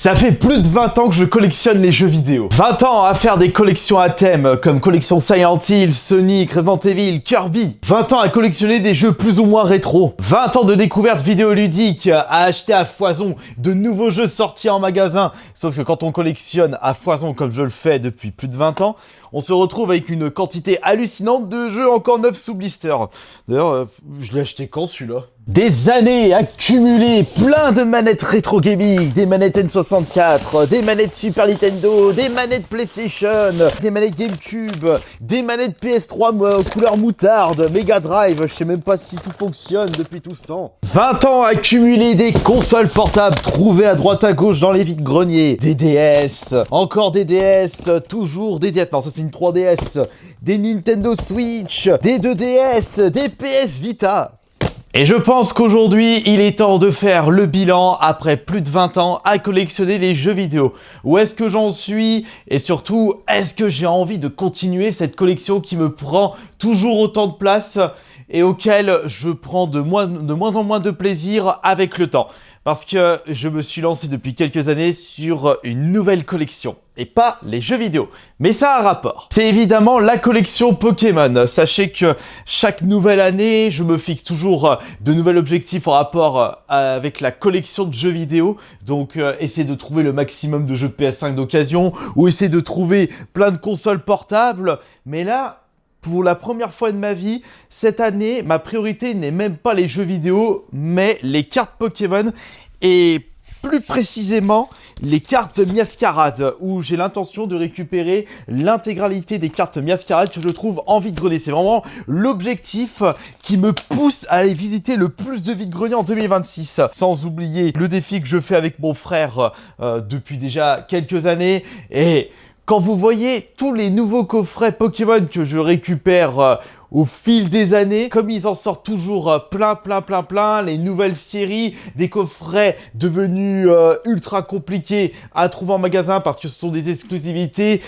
Ça fait plus de 20 ans que je collectionne les jeux vidéo. 20 ans à faire des collections à thème, comme collection Silent Hill, Sonic, Resident Evil, Kirby. 20 ans à collectionner des jeux plus ou moins rétro. 20 ans de découvertes vidéoludiques, à acheter à foison de nouveaux jeux sortis en magasin. Sauf que quand on collectionne à foison comme je le fais depuis plus de 20 ans, on se retrouve avec une quantité hallucinante de jeux encore neufs sous blister. D'ailleurs, je l'ai acheté quand celui-là ? Des années accumulées, plein de manettes rétro gaming, des manettes N64, des manettes Super Nintendo, des manettes PlayStation, des manettes GameCube, des manettes PS3 couleur moutarde, Mega Drive, je sais même pas si tout fonctionne depuis tout ce temps. 20 ans accumulés, des consoles portables trouvées à droite à gauche dans les vides-greniers, des DS, encore des DS, toujours des DS, non ça c'est une 3DS, des Nintendo Switch, des 2DS, des PS Vita. Et je pense qu'aujourd'hui, il est temps de faire le bilan après plus de 20 ans à collectionner les jeux vidéo. Où est-ce que j'en suis? Et surtout, est-ce que j'ai envie de continuer cette collection qui me prend toujours autant de place et auquel je prends de moins en moins de plaisir avec le temps? Parce que je me suis lancé depuis quelques années sur une nouvelle collection. Et pas les jeux vidéo. Mais ça a un rapport. C'est évidemment la collection Pokémon. Sachez que chaque nouvelle année, je me fixe toujours de nouveaux objectifs en rapport avec la collection de jeux vidéo. Donc, essayer de trouver le maximum de jeux PS5 d'occasion ou essayer de trouver plein de consoles portables. Mais là, pour la première fois de ma vie, cette année, ma priorité n'est même pas les jeux vidéo, mais les cartes Pokémon et plus précisément les cartes Miascarade, où j'ai l'intention de récupérer l'intégralité des cartes Miascarade que je trouve en vide-grenier. C'est vraiment l'objectif qui me pousse à aller visiter le plus de vide-grenier en 2026. Sans oublier le défi que je fais avec mon frère depuis déjà quelques années. Et quand vous voyez tous les nouveaux coffrets Pokémon que je récupère au fil des années, comme ils en sortent toujours plein, les nouvelles séries, des coffrets devenus ultra compliqués à trouver en magasin parce que ce sont des exclusivités.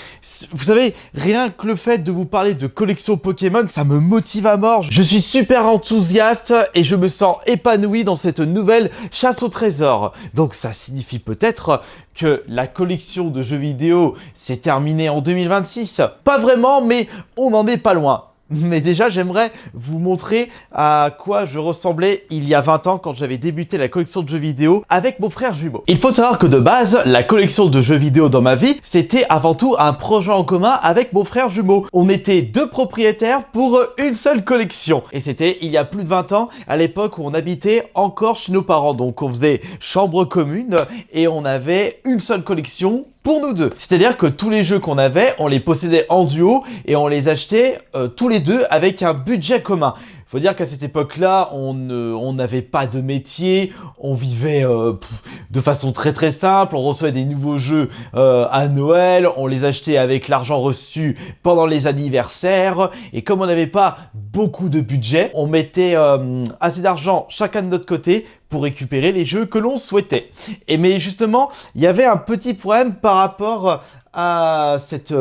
Vous savez, rien que le fait de vous parler de collection Pokémon, ça me motive à mort. Je suis super enthousiaste et je me sens épanoui dans cette nouvelle chasse au trésor. Donc ça signifie peut-être que la collection de jeux vidéo s'est terminée en 2026. Pas vraiment, mais on n'en est pas loin. Mais déjà, j'aimerais vous montrer à quoi je ressemblais il y a 20 ans quand j'avais débuté la collection de jeux vidéo avec mon frère jumeau. Il faut savoir que de base, la collection de jeux vidéo dans ma vie, c'était avant tout un projet en commun avec mon frère jumeau. On était deux propriétaires pour une seule collection. Et c'était il y a plus de 20 ans, à l'époque où on habitait encore chez nos parents. Donc on faisait chambre commune et on avait une seule collection pour nous deux. C'est-à-dire que tous les jeux qu'on avait, on les possédait en duo et on les achetait tous les deux avec un budget commun. Faut dire qu'à cette époque-là, on n'avait pas de métier, on vivait de façon très simple, on recevait des nouveaux jeux à Noël, on les achetait avec l'argent reçu pendant les anniversaires, et comme on n'avait pas beaucoup de budget, on mettait assez d'argent chacun de notre côté pour récupérer les jeux que l'on souhaitait. Mais justement, il y avait un petit problème par rapport à cette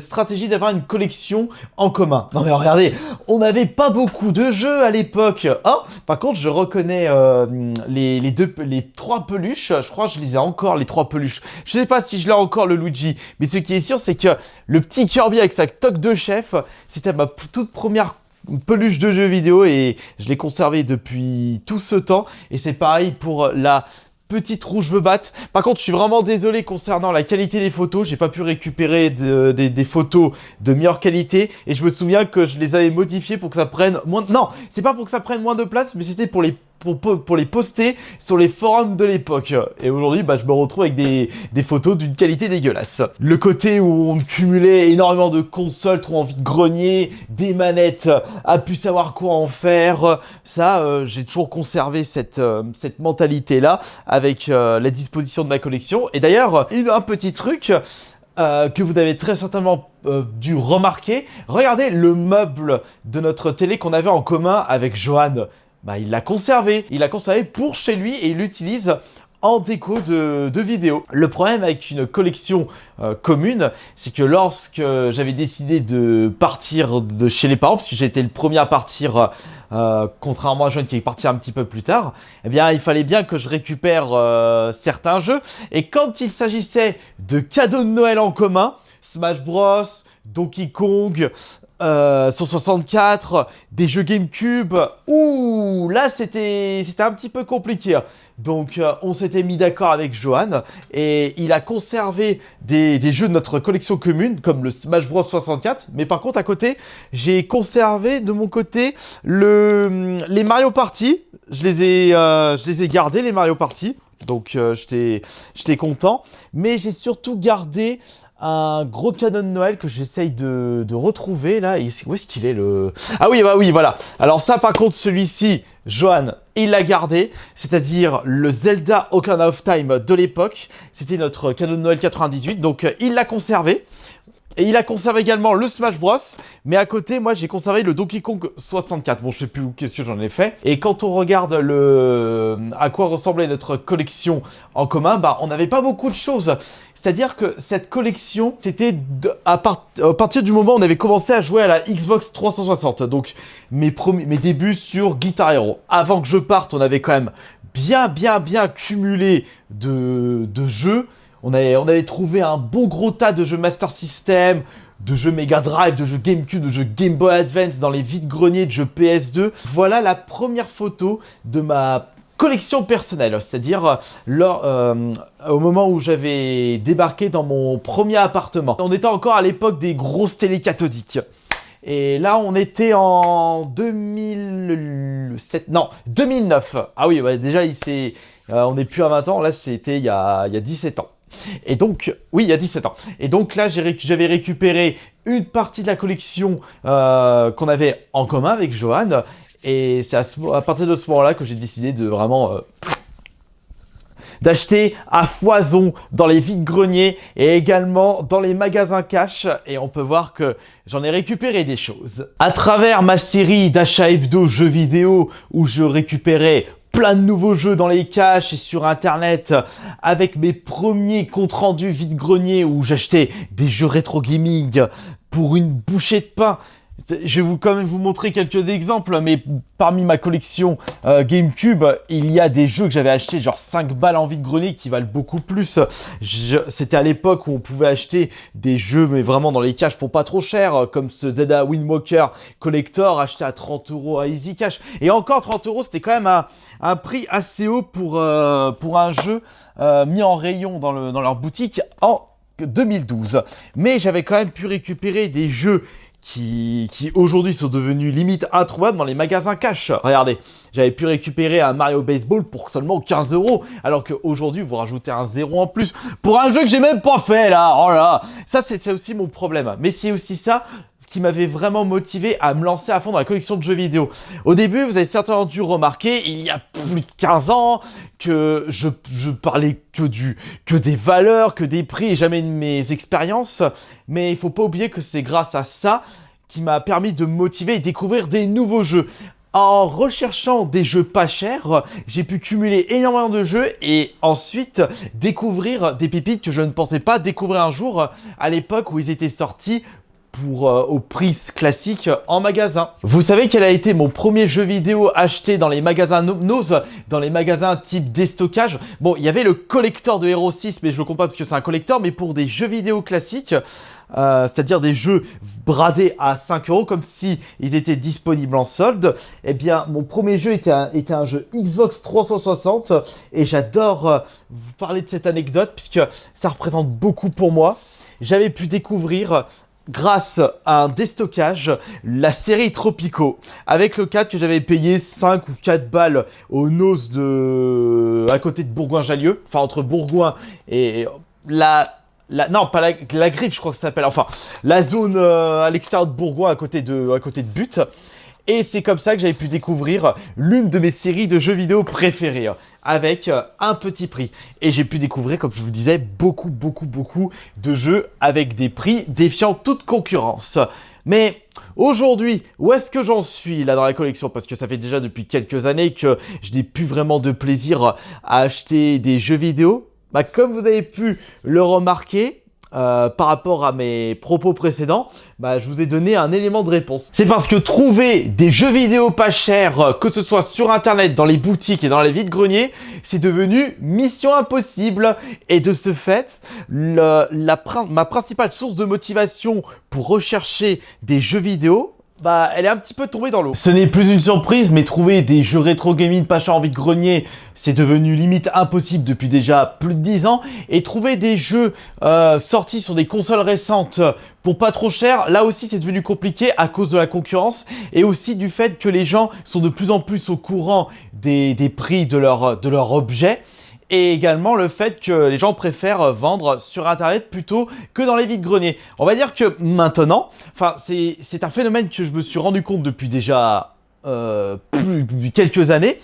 stratégie d'avoir une collection en commun. Non mais regardez, on n'avait pas beaucoup de jeux à l'époque. Oh, par contre, je reconnais les trois peluches. Je crois que je les ai encore, les trois peluches. Je sais pas si je l'ai encore, le Luigi. Mais ce qui est sûr, c'est que le petit Kirby avec sa toque de chef, c'était ma toute première peluche de jeu vidéo et je l'ai conservé depuis tout ce temps. Et c'est pareil pour la petite rouge veux battre. Par contre, je suis vraiment désolé concernant la qualité des photos. J'ai pas pu récupérer des photos de meilleure qualité. Et je me souviens que je les avais modifiées pour que ça prenne moins... Non, c'est pas pour que ça prenne moins de place, mais c'était pour les poster sur les forums de l'époque. Et aujourd'hui, je me retrouve avec des photos d'une qualité dégueulasse. Le côté où on cumulait énormément de consoles trop en vide-grenier, des manettes, a pu savoir quoi en faire. Ça, j'ai toujours conservé cette mentalité-là avec la disposition de ma collection. Et d'ailleurs, un petit truc que vous avez très certainement dû remarquer. Regardez le meuble de notre télé qu'on avait en commun avec Johan. Il l'a conservé. Il l'a conservé pour chez lui et il l'utilise en déco de vidéos. Le problème avec une collection commune, c'est que lorsque j'avais décidé de partir de chez les parents, parce que j'ai été le premier à partir, contrairement à Joanne qui est parti un petit peu plus tard, eh bien il fallait bien que je récupère certains jeux. Et quand il s'agissait de cadeaux de Noël en commun, Smash Bros, Donkey Kong, sur 64, des jeux GameCube, ouh, là c'était un petit peu compliqué. Donc on s'était mis d'accord avec Johan et il a conservé des jeux de notre collection commune comme le Smash Bros 64, mais par contre à côté j'ai conservé de mon côté les Mario Party. Je les ai gardés, les Mario Party, donc j'étais content, mais j'ai surtout gardé un gros cadeau de Noël que j'essaye de retrouver là. Où est-ce qu'il est le... Ah oui, bah oui, voilà. Alors ça, par contre, celui-ci, Johan, il l'a gardé. C'est-à-dire le Zelda Ocarina of Time de l'époque. C'était notre cadeau de Noël 98. Donc, il l'a conservé. Et il a conservé également le Smash Bros. Mais à côté, moi, j'ai conservé le Donkey Kong 64. Bon, je sais plus qu'est-ce que j'en ai fait. Et quand on regarde à quoi ressemblait notre collection en commun, bah, on n'avait pas beaucoup de choses. C'est-à-dire que cette collection, c'était à partir du moment où on avait commencé à jouer à la Xbox 360. Donc, mes débuts sur Guitar Hero. Avant que je parte, on avait quand même bien cumulé de jeux. On avait trouvé un bon gros tas de jeux Master System, de jeux Mega Drive, de jeux GameCube, de jeux Game Boy Advance dans les vides-greniers de jeux PS2. Voilà la première photo de ma collection personnelle, c'est-à-dire au moment où j'avais débarqué dans mon premier appartement. On était encore à l'époque des grosses télé cathodiques. Et là, on était en 2007, non, 2009. Ah oui, ouais, déjà, on n'est plus à 20 ans, là, c'était il y a 17 ans. Et donc, oui, il y a 17 ans. Et donc là, j'avais récupéré une partie de la collection qu'on avait en commun avec Johan. Et c'est à partir de ce moment-là que j'ai décidé de vraiment... d'acheter à foison dans les vides-greniers et également dans les magasins cash. Et on peut voir que j'en ai récupéré des choses. À travers ma série d'achats hebdo jeux vidéo où je récupérais plein de nouveaux jeux dans les caches et sur internet avec mes premiers comptes rendus vide-grenier où j'achetais des jeux rétro gaming pour une bouchée de pain. Je vais quand même vous montrer quelques exemples, mais parmi ma collection GameCube, il y a des jeux que j'avais achetés genre 5 balles en vide-grenier qui valent beaucoup plus. C'était à l'époque où on pouvait acheter des jeux, mais vraiment dans les caches pour pas trop cher, comme ce Zelda Wind Waker Collector acheté à 30 € à Easy Cash. Et encore 30 €, c'était quand même un prix assez haut pour un jeu mis en rayon dans leur boutique en 2012. Mais j'avais quand même pu récupérer des jeux qui aujourd'hui sont devenus limite introuvables dans les magasins cash. Regardez, j'avais pu récupérer un Mario Baseball pour seulement 15 €, alors qu'aujourd'hui, vous rajoutez un 0 en plus pour un jeu que j'ai même pas fait, là. Oh là là. Ça, c'est aussi mon problème. Mais c'est aussi ça qui m'avait vraiment motivé à me lancer à fond dans la collection de jeux vidéo. Au début, vous avez certainement dû remarquer, il y a plus de 15 ans, que je parlais que des valeurs, que des prix et jamais de mes expériences. Mais il faut pas oublier que c'est grâce à ça qui m'a permis de me motiver et découvrir des nouveaux jeux. En recherchant des jeux pas chers, j'ai pu cumuler énormément de jeux et ensuite découvrir des pépites que je ne pensais pas découvrir un jour à l'époque où ils étaient sortis au prix classique en magasin. Vous savez quel a été mon premier jeu vidéo acheté dans les magasins Nose, dans les magasins type déstockage? Bon, il y avait le collector de Hero 6, mais je le compte pas parce que c'est un collector, mais pour des jeux vidéo classiques, c'est-à-dire des jeux bradés à 5 € comme si ils étaient disponibles en solde, eh bien mon premier jeu était un jeu Xbox 360 et j'adore vous parler de cette anecdote puisque ça représente beaucoup pour moi. J'avais pu découvrir grâce à un déstockage, la série Tropico, avec le cadre que j'avais payé 5 ou 4 balles au Nose à côté de Bourgoin-Jallieu, enfin entre Bourgoin et non, pas la Griffe, je crois que ça s'appelle, enfin, la zone à l'extérieur de Bourgoin, à côté de Butte. Et c'est comme ça que j'avais pu découvrir l'une de mes séries de jeux vidéo préférées, avec un petit prix. Et j'ai pu découvrir, comme je vous le disais, beaucoup de jeux avec des prix défiant toute concurrence. Mais aujourd'hui, où est-ce que j'en suis là dans la collection? Parce que ça fait déjà depuis quelques années que je n'ai plus vraiment de plaisir à acheter des jeux vidéo. Bah, comme vous avez pu le remarquer, par rapport à mes propos précédents, bah, je vous ai donné un élément de réponse. C'est parce que trouver des jeux vidéo pas chers, que ce soit sur internet, dans les boutiques et dans les vides-greniers, c'est devenu mission impossible. Et de ce fait, ma principale source de motivation pour rechercher des jeux vidéo, bah, elle est un petit peu tombée dans l'eau. Ce n'est plus une surprise, mais trouver des jeux rétro gaming pas chers en vide-grenier, c'est devenu limite impossible depuis déjà plus de 10 ans. Et trouver des jeux sortis sur des consoles récentes pour pas trop cher, là aussi c'est devenu compliqué à cause de la concurrence et aussi du fait que les gens sont de plus en plus au courant des prix de leur objet. Et également le fait que les gens préfèrent vendre sur internet plutôt que dans les vides-greniers. On va dire que maintenant, enfin c'est un phénomène que je me suis rendu compte depuis déjà depuis quelques années.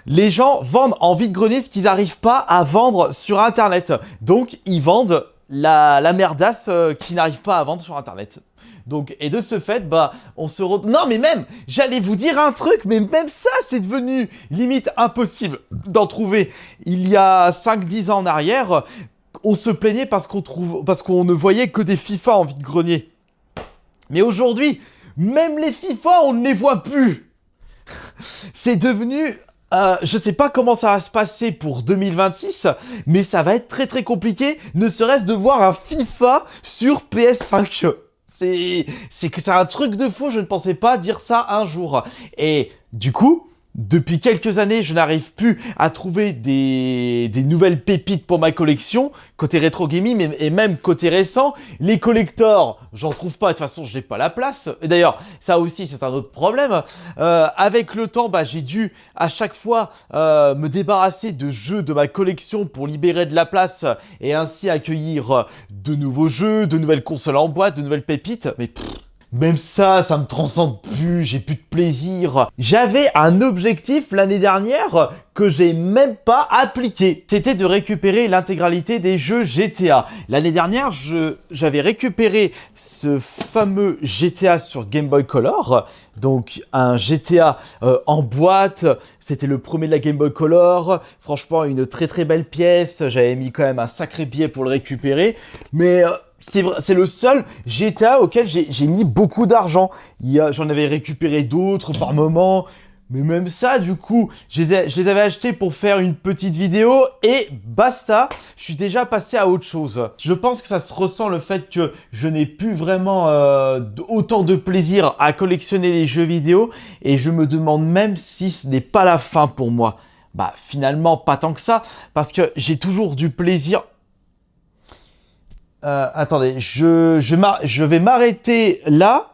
Les gens vendent en vide-grenier ce qu'ils n'arrivent pas à vendre sur internet. Donc ils vendent la merdasse qu'ils n'arrivent pas à vendre sur internet. Donc, et de ce fait, bah, on se retrouve... Non, mais même, j'allais vous dire un truc, mais même ça, c'est devenu limite impossible d'en trouver. Il y a 5-10 ans en arrière, on se plaignait parce qu'on ne voyait que des FIFA en vide-grenier. Mais aujourd'hui, même les FIFA, on ne les voit plus. C'est devenu... je sais pas comment ça va se passer pour 2026, mais ça va être très très compliqué, ne serait-ce de voir un FIFA sur PS5. C'est un truc de fou, je ne pensais pas dire ça un jour. Et du coup, depuis quelques années, je n'arrive plus à trouver des nouvelles pépites pour ma collection, côté rétro gaming et même côté récent. Les collectors, j'en trouve pas, de toute façon, j'ai pas la place. Et d'ailleurs, ça aussi, c'est un autre problème. Avec le temps, bah, j'ai dû à chaque fois me débarrasser de jeux de ma collection pour libérer de la place et ainsi accueillir de nouveaux jeux, de nouvelles consoles en boîte, de nouvelles pépites. Mais même ça me transcende plus, j'ai plus de plaisir. J'avais un objectif l'année dernière que j'ai même pas appliqué. C'était de récupérer l'intégralité des jeux GTA. L'année dernière, j'avais récupéré ce fameux GTA sur Game Boy Color. Donc un GTA en boîte, c'était le premier de la Game Boy Color. Franchement, une très très belle pièce. J'avais mis quand même un sacré billet pour le récupérer. Mais... c'est le seul GTA auquel j'ai mis beaucoup d'argent. J'en avais récupéré d'autres par moment. Mais même ça, du coup, je les avais achetés pour faire une petite vidéo et basta, je suis déjà passé à autre chose. Je pense que ça se ressent le fait que je n'ai plus vraiment autant de plaisir à collectionner les jeux vidéo et je me demande même si ce n'est pas la fin pour moi. Bah finalement, pas tant que ça, parce que j'ai toujours du plaisir... attendez, je vais m'arrêter là.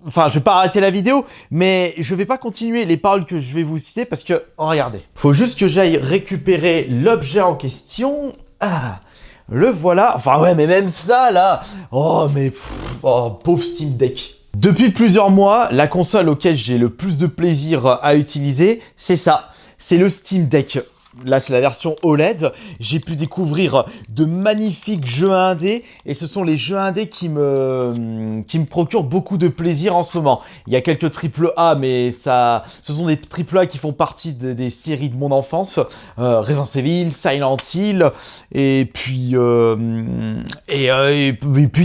Enfin, je vais pas arrêter la vidéo, mais je vais pas continuer les paroles que je vais vous citer parce que, oh, regardez. Faut juste que j'aille récupérer l'objet en question. Ah, le voilà. Enfin, ouais, mais même ça, là. Oh, mais, oh, pauvre Steam Deck. Depuis plusieurs mois, la console auquel j'ai le plus de plaisir à utiliser, c'est ça. C'est le Steam Deck. Là, c'est la version OLED. J'ai pu découvrir de magnifiques jeux indés et ce sont les jeux indés qui me procurent beaucoup de plaisir en ce moment. Il y a quelques AAA, mais ce sont des AAA qui font partie des séries de mon enfance. Resident Evil, Silent Hill et puis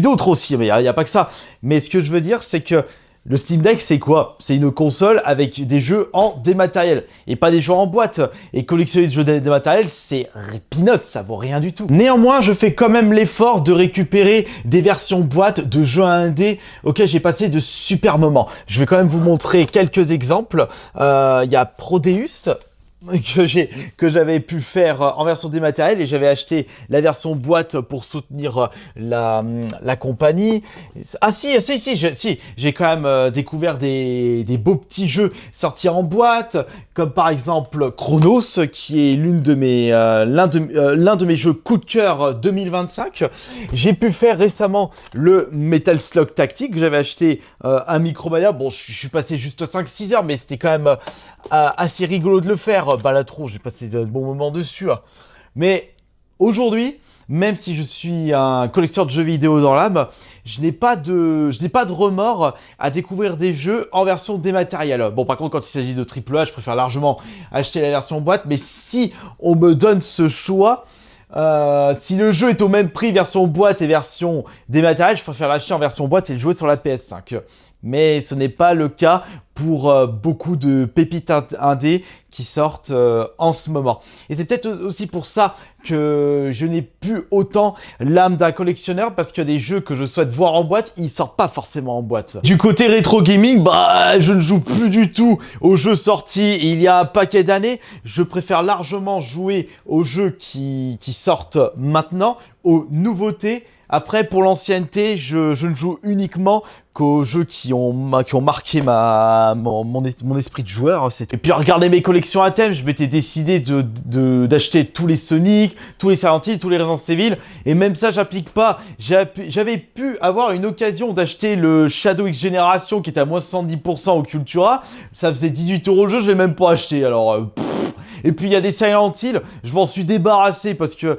d'autres aussi. Mais il n'y a pas que ça. Mais ce que je veux dire, c'est que le Steam Deck, c'est quoi? C'est une console avec des jeux en dématériel et pas des jeux en boîte. Et collectionner des jeux dématériel, c'est peanuts, ça vaut rien du tout. Néanmoins, je fais quand même l'effort de récupérer des versions boîte de jeux indés auxquels j'ai passé de super moments. Je vais quand même vous montrer quelques exemples. Il y a Prodeus que j'avais pu faire en version dématérielle et j'avais acheté la version boîte pour soutenir la compagnie. Ah si, j'ai quand même découvert des beaux petits jeux sortis en boîte, comme par exemple Chronos, qui est l'un de mes jeux coup de cœur 2025. J'ai pu faire récemment le Metal Slug Tactique. J'avais acheté un Micromania. Bon, je suis passé juste 5-6 heures, mais c'était quand même assez rigolo de le faire. Balatron, j'ai passé de bons moments dessus. Mais aujourd'hui, même si je suis un collectionneur de jeux vidéo dans l'âme, je n'ai pas de remords à découvrir des jeux en version dématérielle. Bon, par contre, quand il s'agit de AAA, je préfère largement acheter la version boîte, mais si on me donne ce choix, si le jeu est au même prix version boîte et version dématérielle, je préfère l'acheter en version boîte et le jouer sur la PS5. Mais ce n'est pas le cas pour beaucoup de pépites indés qui sortent en ce moment. Et c'est peut-être aussi pour ça que je n'ai plus autant l'âme d'un collectionneur, parce que des jeux que je souhaite voir en boîte, ils sortent pas forcément en boîte. Du côté rétro gaming, bah je ne joue plus du tout aux jeux sortis il y a un paquet d'années. Je préfère largement jouer aux jeux qui sortent maintenant, aux nouveautés. Après, pour l'ancienneté, je ne joue uniquement qu'aux jeux qui ont marqué mon esprit de joueur. Et puis, regardez mes collections à thème, je m'étais décidé d'acheter tous les Sonic, tous les Silent Hill, tous les Resident Evil. Et même ça, j'applique pas. J'avais pu avoir une occasion d'acheter le Shadow X Generation qui était à moins 70% au Cultura. Ça faisait 18 € le jeu, je l'ai même pas acheté. Alors, Et puis il y a des Silent Hill, je m'en suis débarrassé parce que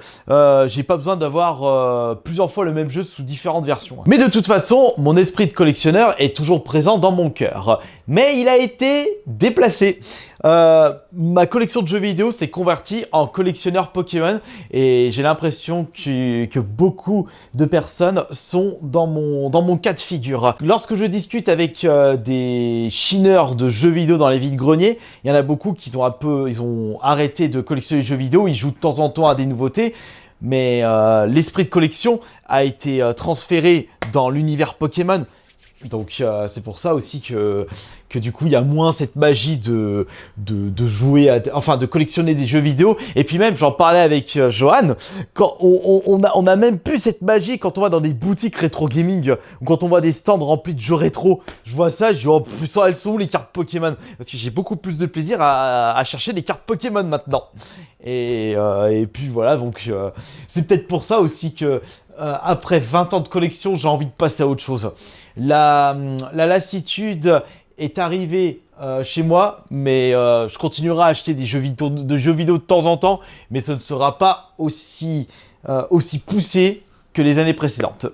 j'ai pas besoin d'avoir plusieurs fois le même jeu sous différentes versions. Mais de toute façon, mon esprit de collectionneur est toujours présent dans mon cœur. Mais il a été déplacé. Ma collection de jeux vidéo s'est convertie en collectionneur Pokémon et j'ai l'impression que beaucoup de personnes sont dans mon cas de figure. Lorsque je discute avec des chineurs de jeux vidéo dans les vides-greniers, il y en a beaucoup qui ils ont arrêté de collectionner les jeux vidéo, ils jouent de temps en temps à des nouveautés. Mais l'esprit de collection a été transféré dans l'univers Pokémon. Donc c'est pour ça aussi que du coup il y a moins cette magie de jouer, de collectionner des jeux vidéo. Et puis même, j'en parlais avec Johan, quand on a même plus cette magie quand on va dans des boutiques rétro gaming, ou quand on voit des stands remplis de jeux rétro. Je vois ça, je dis oh putain, elles sont où les cartes Pokémon? Parce que j'ai beaucoup plus de plaisir à chercher des cartes Pokémon maintenant. Et puis voilà, donc c'est peut-être pour ça aussi que après 20 ans de collection, j'ai envie de passer à autre chose. La lassitude est arrivée chez moi, mais je continuerai à acheter des jeux vidéo de temps en temps, mais ce ne sera pas aussi poussé que les années précédentes.